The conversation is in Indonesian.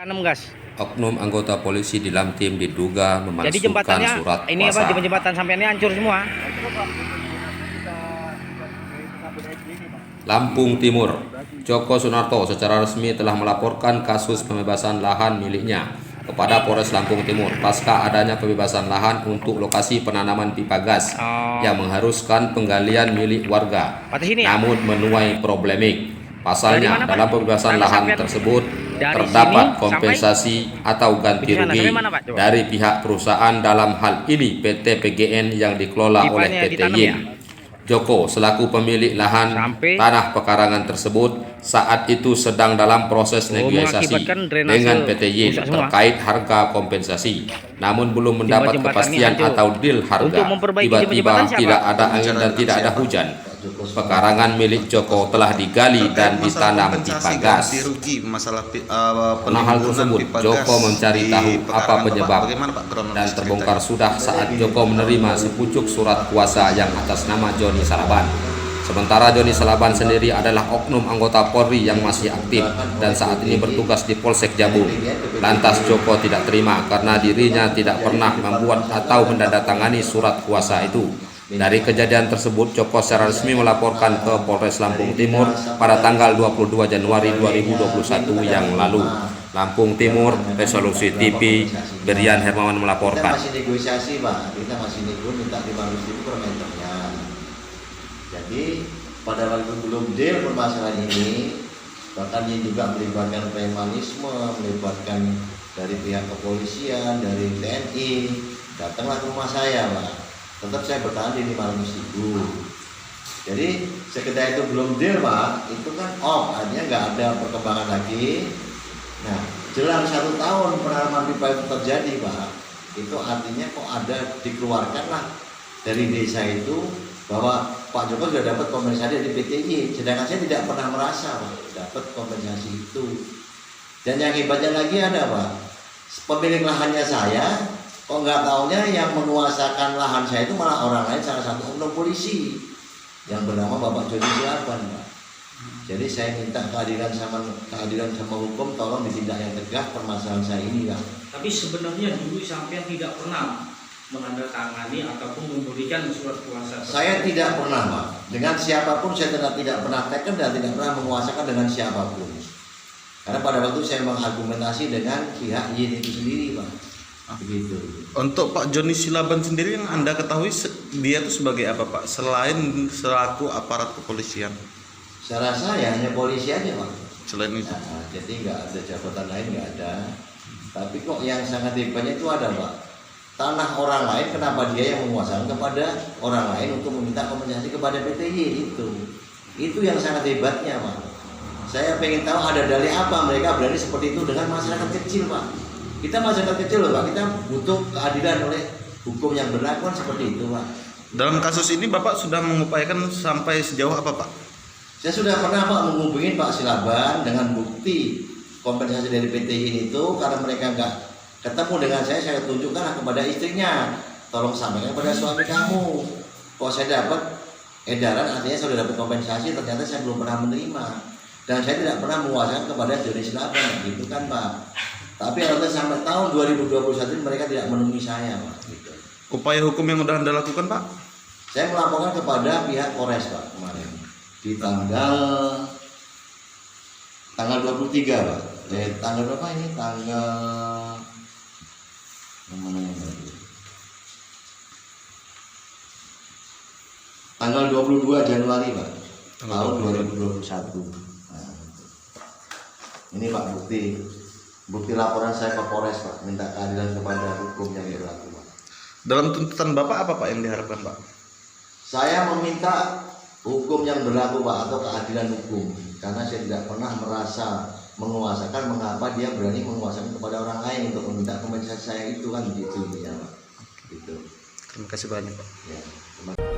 6 gas. Oknum anggota polisi di Lamtim diduga Jadi memalsukan jembatannya surat ini kuasa. apa, jembatan sampai ini hancur semua. Lampung Timur, Joko Sunarto secara resmi telah melaporkan kasus pembebasan lahan miliknya kepada Polres Lampung Timur pasca adanya pembebasan lahan untuk lokasi penanaman pipa gas yang mengharuskan penggalian milik warga, namun menuai polemik. Pasalnya, dalam pembebasan lahan tersebut terdapat kompensasi atau ganti rugi dari pihak perusahaan, dalam hal ini PT PGN yang dikelola oleh PT YIN. Joko selaku pemilik lahan tanah pekarangan tersebut saat itu sedang dalam proses negosiasi dengan PT YIN terkait harga kompensasi, namun belum mendapat kepastian atau deal harga. Tiba-tiba tidak ada angin dan tidak ada hujan. Pekarangan milik Joko telah digali dan ditanam pipa gas. Karena hal tersebut, Joko mencari tahu apa penyebab dan terbongkar sudah saat Joko menerima sepucuk surat kuasa yang atas nama Joni Salaban. Sementara Joni Salaban sendiri adalah oknum anggota Polri yang masih aktif dan saat ini bertugas di Polsek Jabung. Lantas Joko tidak terima karena dirinya tidak pernah membuat atau menandatangani surat kuasa itu. Dari kejadian tersebut, Joko secara resmi melaporkan ke Polres Lampung Timur pada tanggal 22 Januari 2021 yang lalu. Lampung Timur, Resolusi TV, Berian Hermawan melaporkan. Kita masih negosiasi, Pak. Kita masih minta 500.000 per meternya. Jadi pada waktu belum deal permasalahan ini, bahkan ini juga melibatkan premanisme, melibatkan dari pihak kepolisian, dari TNI, datanglah ke rumah saya, Pak. Tetap saya bertahan di 500.000. Jadi sekedar itu belum deal, Pak, itu kan artinya nggak ada perkembangan lagi. Nah, jelang 1 tahun penanaman pipa itu terjadi, Pak, itu artinya kok ada dikeluarkanlah dari desa itu bahwa Pak Joko sudah dapat kompensasi dari PTY, sedangkan saya tidak pernah merasa, Pak, dapat kompensasi itu. Dan yang hebatnya lagi ada, Pak, pemilik lahannya saya, kok nggak taunya yang menguasakan lahan saya itu malah orang lain, salah satu oknum polisi yang bernama Bapak Joni Salaban, Pak. Jadi saya minta keadilan sama hukum, tolong ditindak yang tegas permasalahan saya ini, Pak. Tapi sebenarnya dulu sampai tidak pernah menandatangani ataupun memberikan surat kuasa. Saya tidak pernah, Pak. Dengan siapapun saya tidak pernah teken dan tidak pernah menguasakan dengan siapapun. Karena pada waktu saya mengargumentasi dengan pihak YIN itu sendiri, Pak. Begitu. Untuk Pak Joni Salaban sendiri yang Anda ketahui, dia itu sebagai apa, Pak? Selain selaku aparat kepolisian? Saya rasa ya hanya polisi aja, Pak. Selain itu? Nah, jadi nggak ada jabatan lain, nggak ada. Tapi kok yang sangat hebatnya itu ada, Pak. Tanah orang lain, kenapa dia yang menguasai kepada orang lain untuk meminta kompensasi kepada PTY itu? Itu yang sangat hebatnya, Pak. Saya pengen tahu ada dalih apa mereka berani seperti itu dengan masyarakat kecil, Pak. Kita masyarakat kecil loh, Pak, kita butuh keadilan oleh hukum yang berlaku seperti itu, Pak. Dalam kasus ini Bapak sudah mengupayakan sampai sejauh apa, Pak? Saya sudah pernah, Pak, menghubungi Pak Salaban dengan bukti kompensasi dari PT ini itu, karena mereka nggak ketemu dengan saya tunjukkan kepada istrinya, tolong sampaikan kepada suami kamu. Kok saya dapat edaran, artinya saya sudah dapat kompensasi, ternyata saya belum pernah menerima. Dan saya tidak pernah menguasakan kepada Joni Salaban, gitu kan, Pak. Tapi kalau sampai tahun 2021 mereka tidak menemui saya, Pak. Gitu. Upaya hukum yang sudah Anda lakukan, Pak? Saya melaporkan kepada pihak Polres, Pak, kemarin di tanggal 23, Pak. Tanggal berapa ini? Tanggal 22 Januari, Pak. Tahun 2021. Nah, ini, Pak, bukti laporan saya ke Polres, Pak, minta keadilan kepada hukum yang berlaku, Pak. Dalam tuntutan Bapak apa, Pak, yang diharapkan, Pak? Saya meminta hukum yang berlaku, Pak, atau keadilan hukum, karena saya tidak pernah merasa menguasakan. Mengapa dia berani menguasakan kepada orang lain untuk meminta kompensasi saya itu, kan begitu ya, Pak. Gitu. Terima kasih banyak, Pak. Ya, terima kasih.